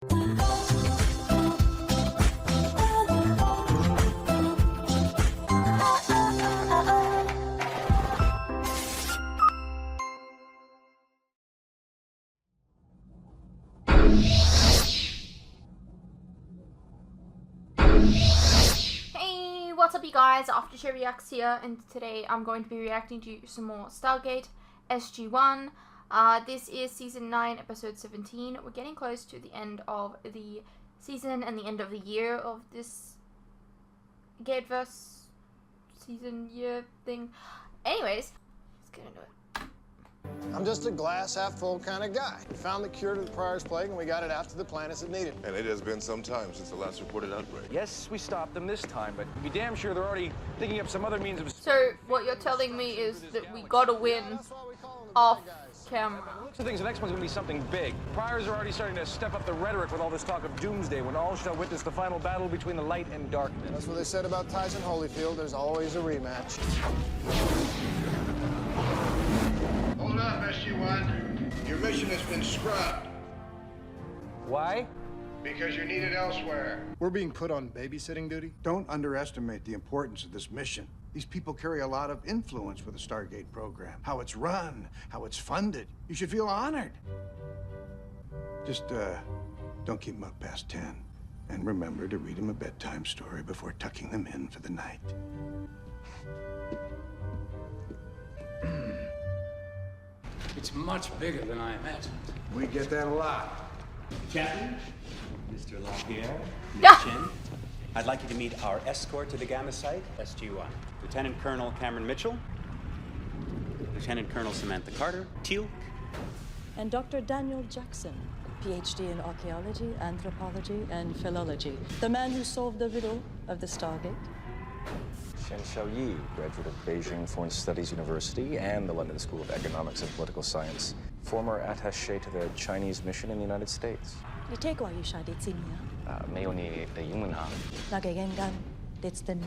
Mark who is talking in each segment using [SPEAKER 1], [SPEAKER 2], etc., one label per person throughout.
[SPEAKER 1] Hey, what's up you guys, Aftershow Reacts here, and today I'm going to be reacting to some more Stargate SG-1. This is Season 9, Episode 17. We're getting close to the end of the season and the end of the year of this Gateverse season year thing. Anyways, let's get into it.
[SPEAKER 2] I'm just a glass half full kind of guy. We found the cure to the Prior's Plague and we got it out to the planets it needed.
[SPEAKER 3] And it has been some time since the last reported outbreak.
[SPEAKER 4] Yes, we stopped them this time, but be damn sure they're already thinking up some other means of...
[SPEAKER 1] So, what you're telling me is that we gotta win off camera.
[SPEAKER 4] Looks of things, the next one's gonna be something big. Priors are already starting to step up the rhetoric with all this talk of doomsday, when all shall witness the final battle between the light and darkness.
[SPEAKER 2] That's what they said about Tyson Holyfield. There's always a rematch.
[SPEAKER 5] Hold up, SG-1. Your mission has been scrubbed
[SPEAKER 4] Why?
[SPEAKER 5] because you're needed elsewhere.
[SPEAKER 2] We're being put on babysitting duty.
[SPEAKER 6] Don't underestimate the importance of this mission. These people carry a lot of influence with the Stargate program. How it's run, how it's funded. You should feel honored. Just, don't keep them up past 10. And remember to read them a bedtime story before tucking them in for the night.
[SPEAKER 7] It's much bigger than I imagined.
[SPEAKER 6] We get that a lot.
[SPEAKER 8] Captain, Mr. LaPierre,
[SPEAKER 1] Yeah.
[SPEAKER 8] Miss Chin, I'd like you to meet our escort to the Gamma site, SG-1. Lieutenant Colonel Cameron Mitchell, Lieutenant Colonel Samantha Carter, Teal,
[SPEAKER 9] and Dr. Daniel Jackson, PhD in archaeology, anthropology, and philology. The man who solved the riddle of the Stargate.
[SPEAKER 10] Shen Xiaoyi, graduate of Beijing Foreign Studies University and the London School of Economics and Political Science. Former attaché to the Chinese mission in the United States.
[SPEAKER 9] 你take过一下的经验？
[SPEAKER 10] 没有你的英文好。
[SPEAKER 9] 那个演讲的真吗？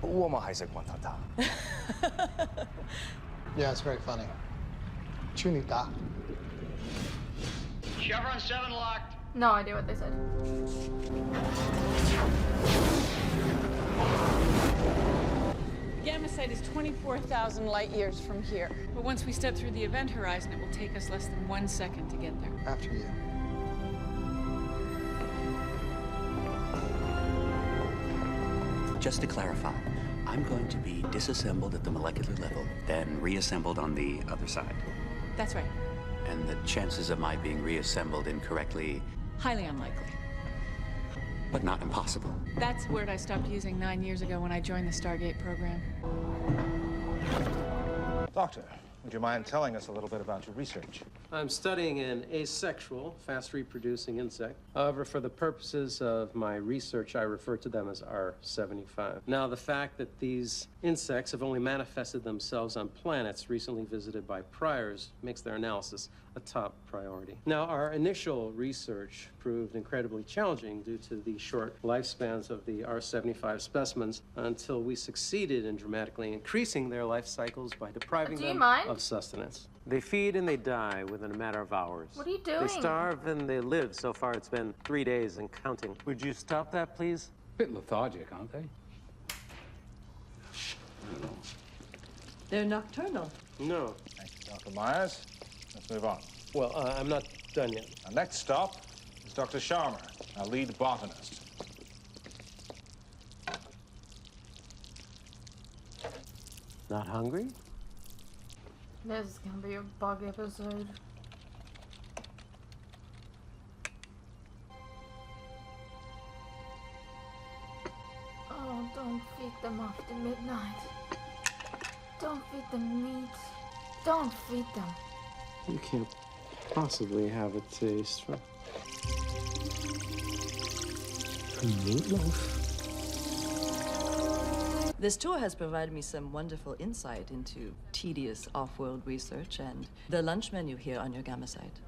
[SPEAKER 10] 我们还是管他。
[SPEAKER 2] Yeah, it's very funny. Chunita.
[SPEAKER 5] Chevron 7 locked.
[SPEAKER 1] No idea what they said.
[SPEAKER 11] Gamma site is 24,000 light years from here. But once we step through the event horizon, it will take us less than 1 second to get there.
[SPEAKER 2] After you.
[SPEAKER 8] Just to clarify, I'm going to be disassembled at the molecular level, then reassembled on the other side.
[SPEAKER 11] That's right.
[SPEAKER 8] And the chances of my being reassembled incorrectly,
[SPEAKER 11] Highly unlikely.
[SPEAKER 8] but not impossible.
[SPEAKER 11] That's the word I stopped using 9 years ago when I joined the Stargate program.
[SPEAKER 4] Doctor, would you mind telling us a little bit about your research?
[SPEAKER 12] I'm studying an asexual, fast-reproducing insect. However, for the purposes of my research, I refer to them as R75. Now, the fact that these insects have only manifested themselves on planets recently visited by priors makes their analysis a top priority. Now, our initial research proved incredibly challenging due to the short lifespans of the R75 specimens until we succeeded in dramatically increasing their life cycles by depriving them of sustenance. They feed and they die within a matter of hours.
[SPEAKER 1] What are you doing?
[SPEAKER 12] They starve and they live. So far, it's been 3 days and counting. Would you stop that, please?
[SPEAKER 7] Bit lethargic, aren't they?
[SPEAKER 9] They're nocturnal.
[SPEAKER 12] No.
[SPEAKER 4] Thank you, Dr. Myers. Let's move on.
[SPEAKER 12] Well, I'm not done yet.
[SPEAKER 4] Our next stop is Dr. Sharma, our lead botanist.
[SPEAKER 12] Not hungry?
[SPEAKER 1] This is gonna be a bug episode. Oh, don't feed them after midnight. Don't feed them meat. Don't feed them.
[SPEAKER 12] You can't possibly have a taste for meatloaf.
[SPEAKER 9] This tour has provided me some wonderful insight into tedious off-world research and the lunch menu here on your Gamma site.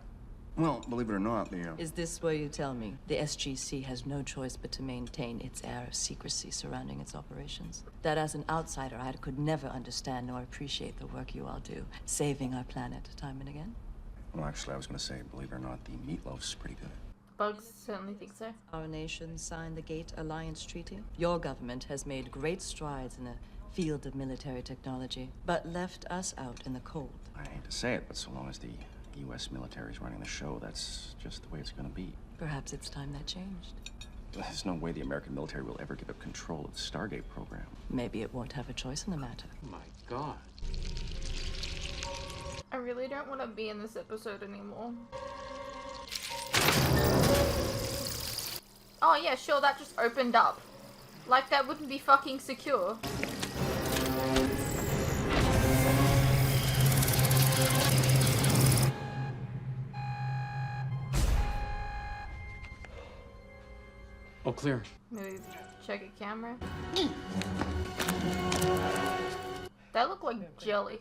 [SPEAKER 6] Well, believe it or not,
[SPEAKER 9] Is this where you tell me the SGC has no choice but to maintain its air of secrecy surrounding its operations? That as an outsider, I could never understand nor appreciate the work you all do, saving our planet time and again?
[SPEAKER 10] Well, actually, I was going to say, believe it or not, the meatloaf's pretty good.
[SPEAKER 1] Bugs certainly think so.
[SPEAKER 9] Our nation signed the Gate Alliance Treaty. Your government has made great strides in the field of military technology, but left us out in the cold.
[SPEAKER 13] I hate to say it, but so long as the U.S. military is running the show, that's just the way it's going to be.
[SPEAKER 9] Perhaps it's time that changed.
[SPEAKER 13] There's no way the American military will ever give up control of the Stargate program.
[SPEAKER 9] Maybe it won't have a choice in the matter.
[SPEAKER 7] My God.
[SPEAKER 1] I really don't want to be in this episode anymore. Oh yeah, sure, that just opened up. Like that wouldn't be fucking secure.
[SPEAKER 7] Oh, clear.
[SPEAKER 1] Maybe check a camera. That looked like jelly.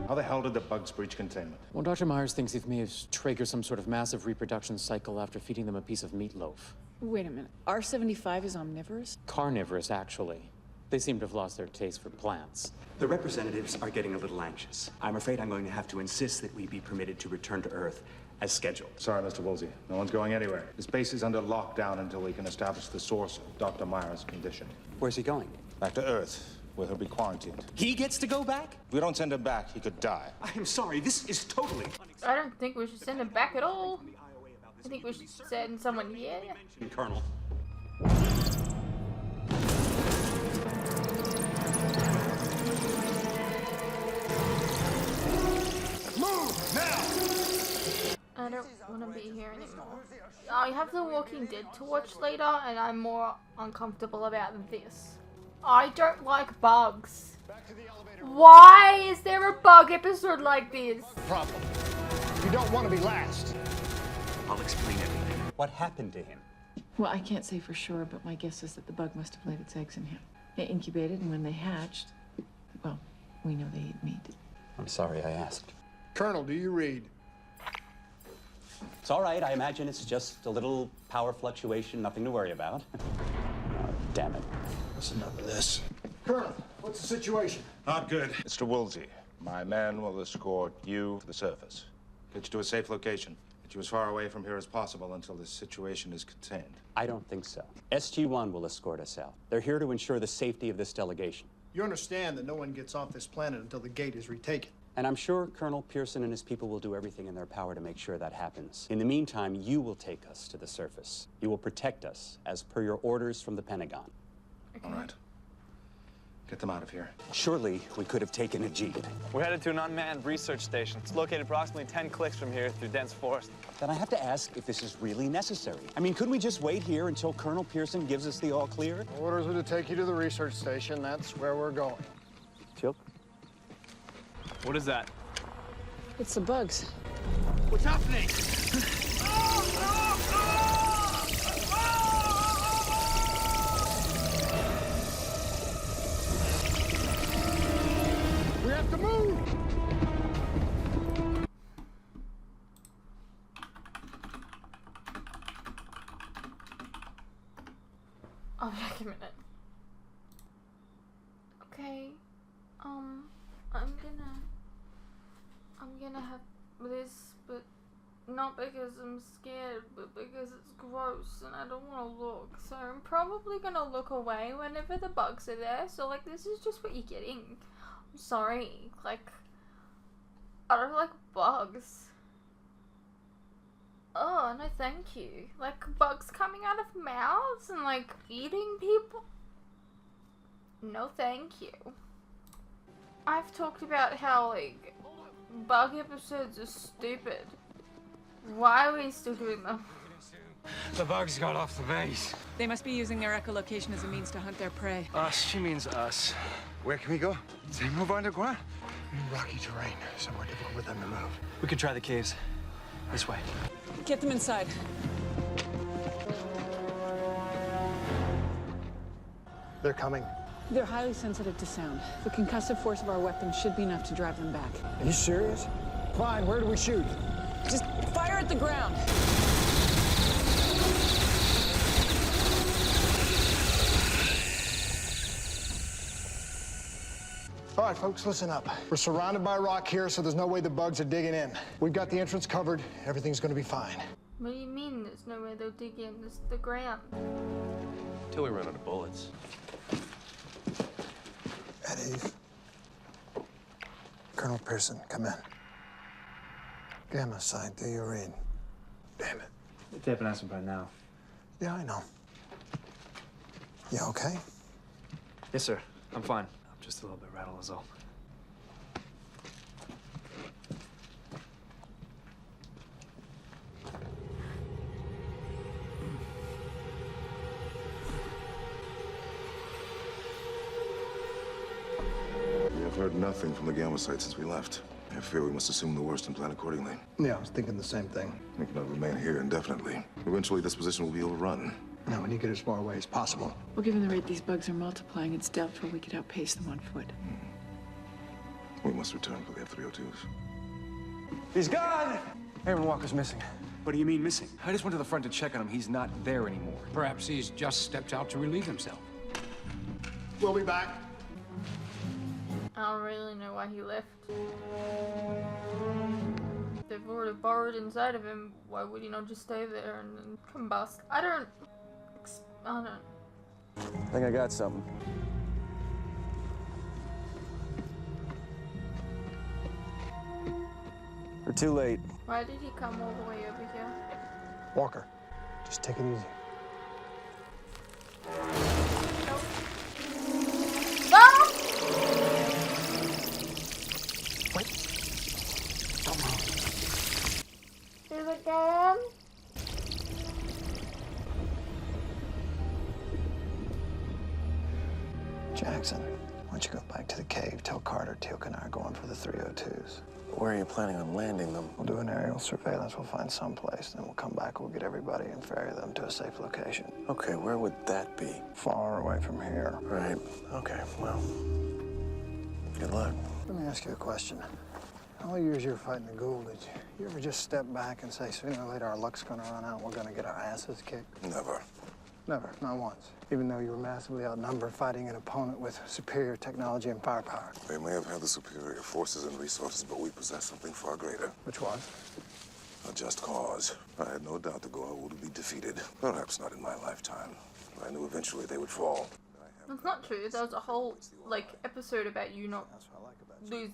[SPEAKER 14] How the hell did the bugs breach containment?
[SPEAKER 7] Well, Dr. Myers thinks it may have triggered some sort of massive reproduction cycle after feeding them a piece of meatloaf.
[SPEAKER 11] Wait a minute. R75 is omnivorous?
[SPEAKER 7] Carnivorous, actually. They seem to have lost their taste for plants.
[SPEAKER 8] The representatives are getting a little anxious. I'm afraid I'm going to have to insist that we be permitted to return to Earth as scheduled.
[SPEAKER 14] Sorry, Mr. Woolsey. No one's going anywhere. This base is under lockdown until we can establish the source of Dr. Myers' condition.
[SPEAKER 8] Where's he going?
[SPEAKER 14] Back to Earth, where he'll be quarantined.
[SPEAKER 8] He gets to go back?
[SPEAKER 14] If we don't send him back, he could die.
[SPEAKER 8] I'm sorry, this is totally
[SPEAKER 1] I don't think we should send him back at all. I think we should send someone here.
[SPEAKER 8] Colonel.
[SPEAKER 2] Move now!
[SPEAKER 1] I don't want to be here anymore. I have The Walking Dead to watch later, and I'm more uncomfortable about this. I don't like bugs. Why is there a bug episode like this?
[SPEAKER 2] Problem. You don't want to be last.
[SPEAKER 8] I'll explain everything. What happened to him?
[SPEAKER 11] Well, I can't say for sure, but my guess is that the bug must have laid its eggs in him. They incubated, and when they hatched, well, we know they eat meat.
[SPEAKER 8] I'm sorry I asked.
[SPEAKER 2] Colonel, do you read?
[SPEAKER 8] It's all right. I imagine it's just a little power fluctuation, nothing to worry about. Oh, damn it.
[SPEAKER 2] That's enough of this. Colonel, what's the situation?
[SPEAKER 14] Not good. Mr. Woolsey, my men will escort you to the surface. Get you to a safe location. Get you as far away from here as possible until this situation is contained.
[SPEAKER 8] I don't think so. SG-1 will escort us out. They're here to ensure the safety of this delegation.
[SPEAKER 2] You understand that no one gets off this planet until the gate is retaken.
[SPEAKER 8] And I'm sure Colonel Pearson and his people will do everything in their power to make sure that happens. In the meantime, you will take us to the surface. You will protect us as per your orders from the Pentagon.
[SPEAKER 14] All right. Get them out of here.
[SPEAKER 8] Surely we could have taken a jeep.
[SPEAKER 15] We're headed to an unmanned research station. It's located approximately 10 clicks from here through dense forest.
[SPEAKER 8] Then I have to ask if this is really necessary. I mean, couldn't we just wait here until Colonel Pearson gives us the all clear?
[SPEAKER 2] Orders are to take you to the research station. That's where we're going.
[SPEAKER 15] Chill. What is that?
[SPEAKER 11] It's the bugs.
[SPEAKER 15] What's happening?
[SPEAKER 2] We have to move!
[SPEAKER 1] Oh, back a minute. Okay. I'm gonna have this, but not because I'm scared, but because it's gross and I don't want to look. So I'm probably gonna look away whenever the bugs are there. So like, this is just what you're getting. I'm sorry. Like, I don't like bugs. Oh, no thank you. Like, bugs coming out of mouths and like eating people? No thank you. I've talked about how like bug episodes are stupid. Why are we still doing them?
[SPEAKER 15] The bugs got off the base.
[SPEAKER 11] They must be using their echolocation as a means to hunt their prey.
[SPEAKER 15] Us, she means us.
[SPEAKER 6] Where can we go? They move underground? Rocky terrain, somewhere difficult for them to move.
[SPEAKER 15] We could try the caves. This way.
[SPEAKER 11] Get them inside.
[SPEAKER 2] They're coming.
[SPEAKER 11] They're highly sensitive to sound. The concussive force of our weapons should be enough to drive them back.
[SPEAKER 2] Are you serious? Fine, where do we shoot?
[SPEAKER 11] Just fire at the ground.
[SPEAKER 2] All right, folks, listen up. We're surrounded by rock here, so there's no way the bugs are digging in. We've got the entrance covered. Everything's gonna be fine.
[SPEAKER 1] What do you mean there's no way they'll dig in? This is the ground.
[SPEAKER 13] Till we run out of bullets.
[SPEAKER 2] Eddie. Colonel Pearson, come in. Gamma side, do you read? Damn it.
[SPEAKER 16] They've been asking by now.
[SPEAKER 2] Yeah, I know. You okay?
[SPEAKER 16] Yes, sir. I'm fine. I'm just a little bit rattled is all.
[SPEAKER 3] We have heard nothing from the Gamma site since we left. I fear we must assume the worst and plan accordingly.
[SPEAKER 2] Yeah, I was thinking the same thing.
[SPEAKER 3] We cannot remain here indefinitely. Eventually, this position will be overrun.
[SPEAKER 2] No, we need to get as far away as possible.
[SPEAKER 11] Well, given the rate these bugs are multiplying, it's doubtful we could outpace them on foot.
[SPEAKER 3] We must return for the F-302s.
[SPEAKER 4] He's gone! Aaron Walker's missing.
[SPEAKER 13] What do you mean missing?
[SPEAKER 4] I just went to the front to check on him. He's not there anymore.
[SPEAKER 17] Perhaps he's just stepped out to relieve himself.
[SPEAKER 2] We'll be back.
[SPEAKER 1] I don't really know why he left. They've already borrowed inside of him. Why would he not just stay there and then combust? I don't.
[SPEAKER 4] I think I got something. We're too late.
[SPEAKER 1] Why did he come all the way over here?
[SPEAKER 2] Walker, just take it easy.
[SPEAKER 1] No! Is it gone?
[SPEAKER 2] Jackson, why don't you go back to the cave, tell Carter, Teal'c, and I are going for the 302s.
[SPEAKER 10] Where are you planning on landing them?
[SPEAKER 2] We'll do an aerial surveillance, we'll find some place, then we'll come back, we'll get everybody and ferry them to a safe location.
[SPEAKER 10] Okay, where would that be?
[SPEAKER 2] Far away from here.
[SPEAKER 10] Right. Okay, well, good luck.
[SPEAKER 2] Let me ask you a question. All the years you were fighting the Goa'uld, did you ever just step back and say, sooner or later our luck's gonna run out, we're gonna get our asses kicked?
[SPEAKER 3] Never.
[SPEAKER 2] Never, not once. Even though you were massively outnumbered, fighting an opponent with superior technology and firepower.
[SPEAKER 3] They may have had the superior forces and resources, but we possess something far greater.
[SPEAKER 2] Which was?
[SPEAKER 3] A just cause. I had no doubt the Goa'uld would be defeated. Perhaps not in my lifetime. But I knew eventually they would fall.
[SPEAKER 1] That's not true. There was a whole episode about you not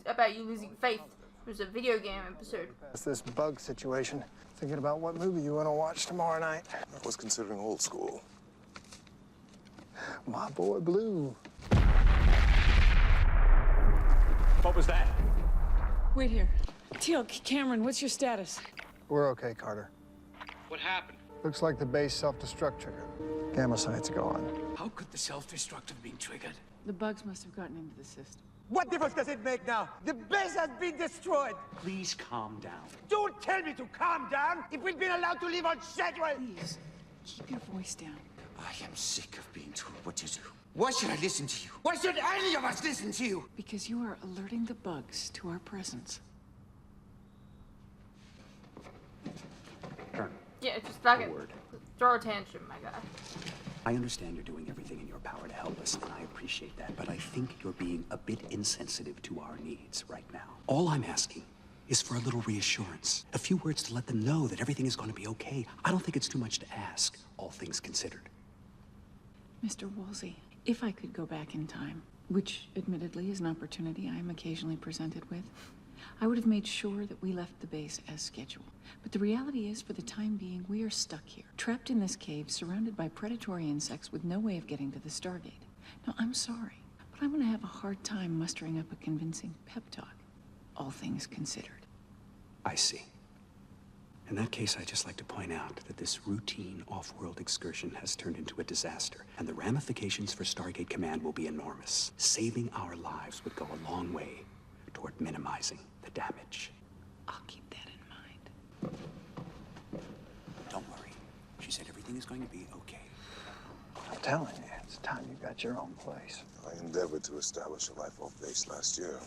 [SPEAKER 1] about you losing faith. It was a video game episode.
[SPEAKER 2] It's this bug situation. Thinking about what movie you want to watch tomorrow night.
[SPEAKER 3] I was considering old school.
[SPEAKER 2] My Boy Blue.
[SPEAKER 12] What was that?
[SPEAKER 11] Wait here. Teal'c, Cameron, what's your status?
[SPEAKER 2] We're okay, Carter.
[SPEAKER 17] What happened?
[SPEAKER 2] Looks like the base self-destruct trigger. Gamma sights go on.
[SPEAKER 17] How could the self-destruct have been triggered?
[SPEAKER 11] The bugs must have gotten into the system.
[SPEAKER 18] What difference does it make now? The base has been destroyed.
[SPEAKER 13] Please calm down.
[SPEAKER 18] Don't tell me to calm down if we've been allowed to live on Shadwell.
[SPEAKER 11] Please, keep your voice down.
[SPEAKER 17] I am sick of being told what to do. Why should I listen to you? Why should any of us listen to you?
[SPEAKER 11] Because you are alerting the bugs to our presence.
[SPEAKER 1] Yeah, just fucking throw a tantrum, my guy.
[SPEAKER 8] I understand you're doing everything in your power to help us, and I appreciate that, but I think you're being a bit insensitive to our needs right now. All I'm asking is for a little reassurance. A few words to let them know that everything is going to be okay. I don't think it's too much to ask, all things considered.
[SPEAKER 11] Mr. Woolsey, if I could go back in time, which admittedly is an opportunity I am occasionally presented with, I would have made sure that we left the base as scheduled. But the reality is, for the time being, we are stuck here, trapped in this cave, surrounded by predatory insects with no way of getting to the Stargate. Now, I'm sorry, but I'm gonna have a hard time mustering up a convincing pep talk, all things considered.
[SPEAKER 8] I see. In that case, I'd just like to point out that this routine off-world excursion has turned into a disaster, and the ramifications for Stargate Command will be enormous. Saving our lives would go a long way toward minimizing the damage.
[SPEAKER 11] I'll keep that in mind.
[SPEAKER 8] Don't worry. She said everything is going to be okay.
[SPEAKER 2] I'm telling you, it's time you got your own place.
[SPEAKER 3] I endeavored to establish a life off base last year.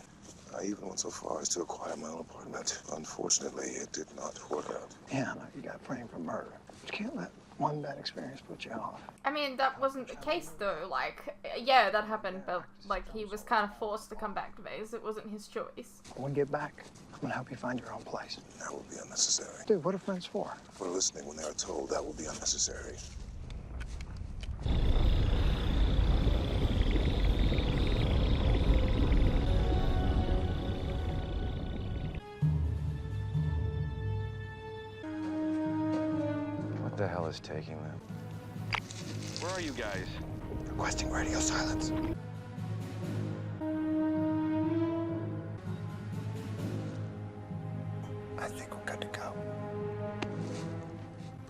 [SPEAKER 3] I even went so far as to acquire my own apartment. Unfortunately, it did not work out.
[SPEAKER 2] Yeah, I know you got framed for murder. But you can't let one bad experience put you off.
[SPEAKER 1] I mean, that wasn't the case though. Like, yeah, that happened, but like he was kind of forced to come back to base. It wasn't his choice.
[SPEAKER 2] When we get back, I'm gonna help you find your own place.
[SPEAKER 3] That will be unnecessary.
[SPEAKER 2] Dude, what are friends for?
[SPEAKER 3] For listening when they are told that will be unnecessary.
[SPEAKER 10] What the hell is taking them?
[SPEAKER 4] Where are you guys?
[SPEAKER 2] Requesting radio silence. I think we're good to go.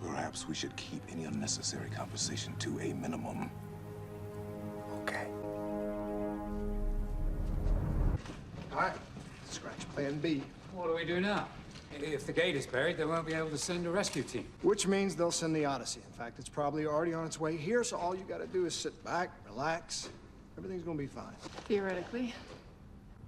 [SPEAKER 3] Perhaps we should keep any unnecessary conversation to a minimum.
[SPEAKER 2] Okay. All right, scratch plan B.
[SPEAKER 19] What do we do now? If the gate is buried, they won't be able to send a rescue team.
[SPEAKER 2] Which means they'll send the Odyssey. In fact, it's probably already on its way here, so all you gotta do is sit back, relax. Everything's gonna be fine.
[SPEAKER 11] Theoretically.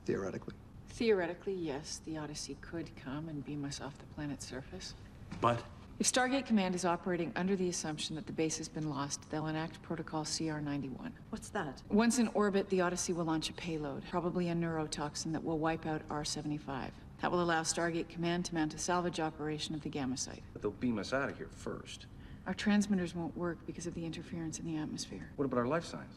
[SPEAKER 2] Theoretically.
[SPEAKER 11] Theoretically, yes, the Odyssey could come and beam us off the planet's surface.
[SPEAKER 8] But
[SPEAKER 11] If Stargate Command is operating under the assumption that the base has been lost, they'll enact Protocol CR-91.
[SPEAKER 9] What's that?
[SPEAKER 11] Once in orbit, the Odyssey will launch a payload, probably a neurotoxin that will wipe out R-75. That will allow Stargate Command to mount a salvage operation at the Gamma site.
[SPEAKER 13] But they'll beam us out of here first.
[SPEAKER 11] Our transmitters won't work because of the interference in the atmosphere.
[SPEAKER 13] What about our life signs?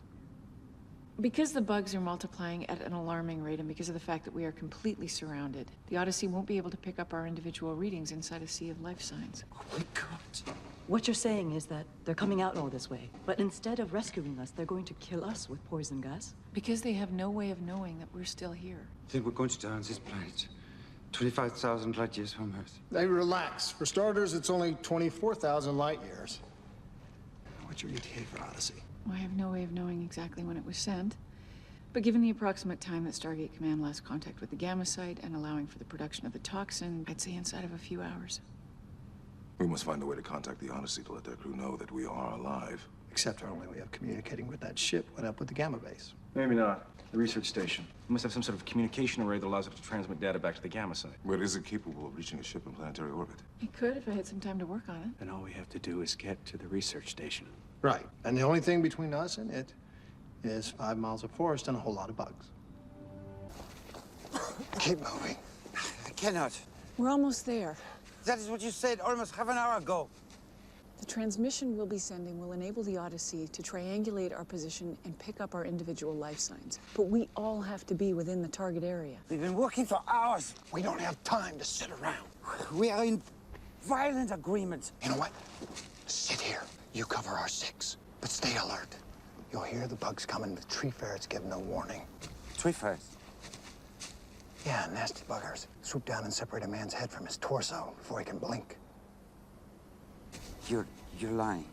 [SPEAKER 11] Because the bugs are multiplying at an alarming rate and because of the fact that we are completely surrounded, the Odyssey won't be able to pick up our individual readings inside a sea of life signs.
[SPEAKER 9] Oh my God. What you're saying is that they're coming out all this way, but instead of rescuing us, they're going to kill us with poison gas?
[SPEAKER 11] Because they have no way of knowing that we're still here.
[SPEAKER 17] I think we're going to die on this planet. 25,000 light years from Earth.
[SPEAKER 2] Hey, relax. For starters, it's only 24,000 light years. What's your ETA for Odyssey?
[SPEAKER 11] Well, I have no way of knowing exactly when it was sent. But given the approximate time that Stargate Command lost contact with the Gamma site and allowing for the production of the toxin, I'd say inside of a few hours.
[SPEAKER 3] We must find a way to contact the Odyssey to let their crew know that we are alive.
[SPEAKER 2] Except our only way of communicating with that ship went up with the Gamma base.
[SPEAKER 13] Maybe not. The research station. We must have some sort of communication array that allows it to transmit data back to the Gamma site.
[SPEAKER 3] But is it capable of reaching a ship in planetary orbit?
[SPEAKER 11] I could if I had some time to work on it.
[SPEAKER 8] then all we have to do is get to the research station.
[SPEAKER 2] Right. And the only thing between us and it is 5 miles of forest and a whole lot of bugs.
[SPEAKER 17] Keep moving. I cannot.
[SPEAKER 11] We're almost there.
[SPEAKER 17] That is what you said almost half an hour ago.
[SPEAKER 11] The transmission we'll be sending will enable the Odyssey to triangulate our position and pick up our individual life signs. But we all have to be within the target area.
[SPEAKER 17] We've been working for hours.
[SPEAKER 2] We don't have time to sit around.
[SPEAKER 17] We are in violent agreement.
[SPEAKER 2] You know what? Sit here. You cover our 6, but stay alert. You'll hear the bugs coming. The tree ferrets give no warning.
[SPEAKER 17] Tree ferrets?
[SPEAKER 2] Yeah, nasty buggers. Swoop down and separate a man's head from his torso before he can blink.
[SPEAKER 17] You're lying.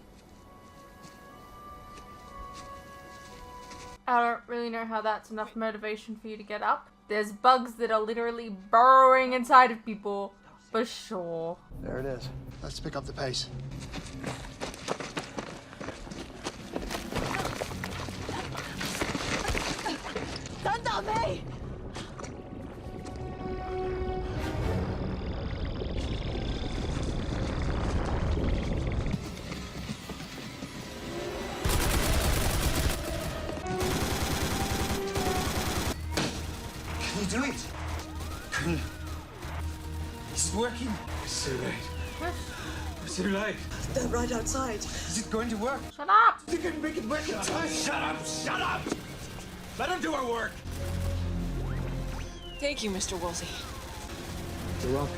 [SPEAKER 1] I don't really know how that's enough motivation for you to get up. There's bugs that are literally burrowing inside of people, for sure.
[SPEAKER 2] There it is. Let's pick up the pace.
[SPEAKER 9] Don't stop me!
[SPEAKER 17] Can you do it? Colonel, is it working?
[SPEAKER 19] It's too late. It's too late.
[SPEAKER 9] They're right outside.
[SPEAKER 17] Is it going to work?
[SPEAKER 1] Shut up!
[SPEAKER 17] You can make it work in time.
[SPEAKER 18] Shut up! Shut up! Let her do her work!
[SPEAKER 11] Thank you, Mr. Woolsey.
[SPEAKER 2] You're welcome.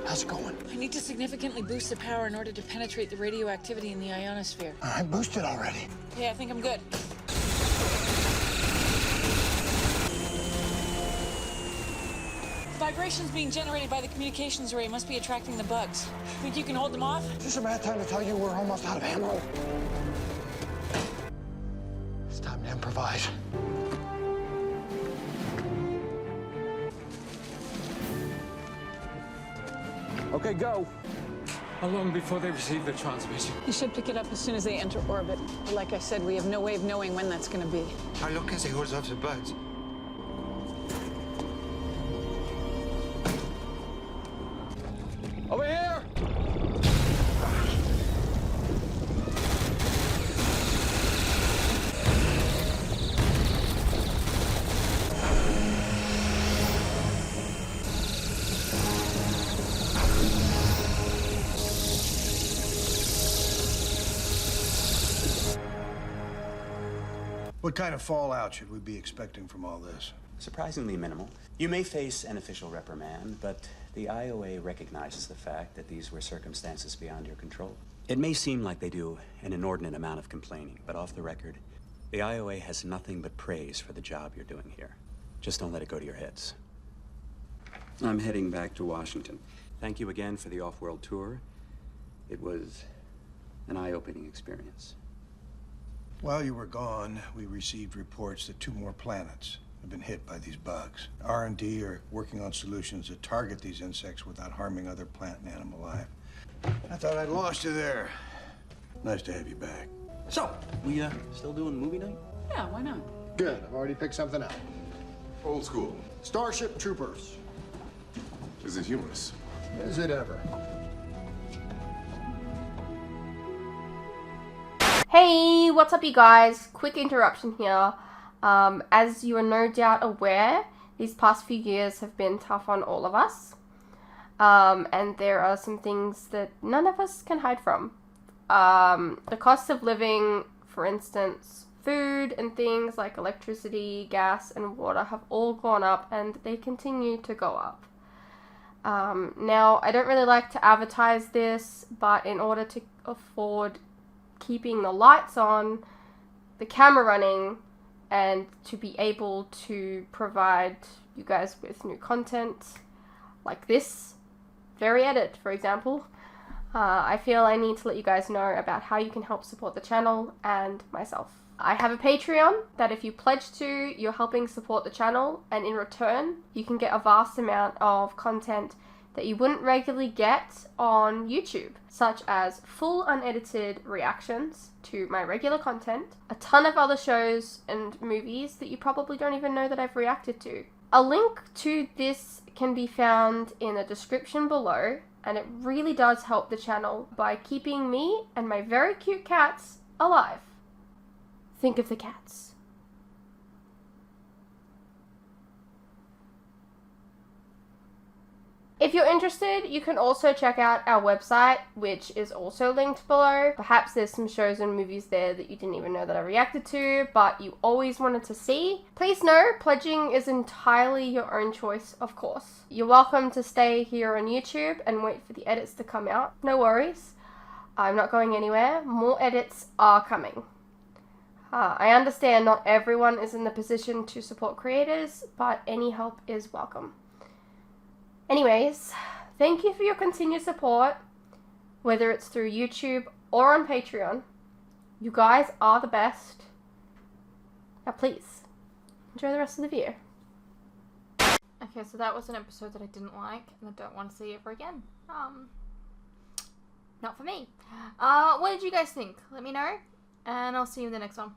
[SPEAKER 2] How's it going?
[SPEAKER 11] I need to significantly boost the power in order to penetrate the radioactivity in the ionosphere.
[SPEAKER 2] All right, boosted already.
[SPEAKER 11] Yeah, I think I'm good. Vibrations being generated by the communications array must be attracting the bugs. Think you can hold them off?
[SPEAKER 2] Just a bad time to tell you we're almost out of ammo. It's time to improvise.
[SPEAKER 13] Okay, go.
[SPEAKER 19] How long before they receive the transmission?
[SPEAKER 11] They should pick it up as soon as they enter orbit. But like I said, we have no way of knowing when that's going to be.
[SPEAKER 17] How long can they hold off the bugs?
[SPEAKER 13] Over here!
[SPEAKER 6] What kind of fallout should we be expecting from all this?
[SPEAKER 8] Surprisingly minimal. You may face an official reprimand, but the IOA recognizes the fact that these were circumstances beyond your control. It may seem like they do an inordinate amount of complaining, but off the record, the IOA has nothing but praise for the job you're doing here. Just don't let it go to your heads. I'm heading back to Washington. Thank you again for the off-world tour. It was an eye-opening experience.
[SPEAKER 6] While you were gone, we received reports that 2 more planets have been hit by these bugs. R&D are working on solutions that target these insects without harming other plant and animal life. I thought I'd lost you there. Nice to have you back.
[SPEAKER 13] So, we still doing movie night?
[SPEAKER 11] Yeah, why not?
[SPEAKER 2] Good. I've already picked something out.
[SPEAKER 3] Old school.
[SPEAKER 2] Starship Troopers.
[SPEAKER 3] Is it humorous?
[SPEAKER 2] Is it ever?
[SPEAKER 1] Hey, what's up you guys? Quick interruption here. As you are no doubt aware, these past few years have been tough on all of us. And there are some things that none of us can hide from. The cost of living, for instance, food and things like electricity, gas, and water have all gone up, and they continue to go up. Now, I don't really like to advertise this, but in order to afford keeping the lights on, the camera running, and to be able to provide you guys with new content like this very edit, for example, I feel I need to let you guys know about how you can help support the channel and myself. I have a Patreon that if you pledge to, you're helping support the channel, and in return, you can get a vast amount of content that you wouldn't regularly get on YouTube, such as full unedited reactions to my regular content, a ton of other shows and movies that you probably don't even know that I've reacted to. A link to this can be found in the description below, and it really does help the channel by keeping me and my very cute cats alive. Think of the cats. If you're interested, you can also check out our website, which is also linked below. Perhaps there's some shows and movies there that you didn't even know that I reacted to, but you always wanted to see. Please know, pledging is entirely your own choice, of course. You're welcome to stay here on YouTube and wait for the edits to come out. No worries. I'm not going anywhere. More edits are coming. I understand not everyone is in the position to support creators, but any help is welcome. Anyways, thank you for your continued support, whether it's through YouTube or on Patreon. You guys are the best. Now please, enjoy the rest of the video. Okay, so that was an episode that I didn't like, and I don't want to see ever again. Not for me. What did you guys think? Let me know, and I'll see you in the next one.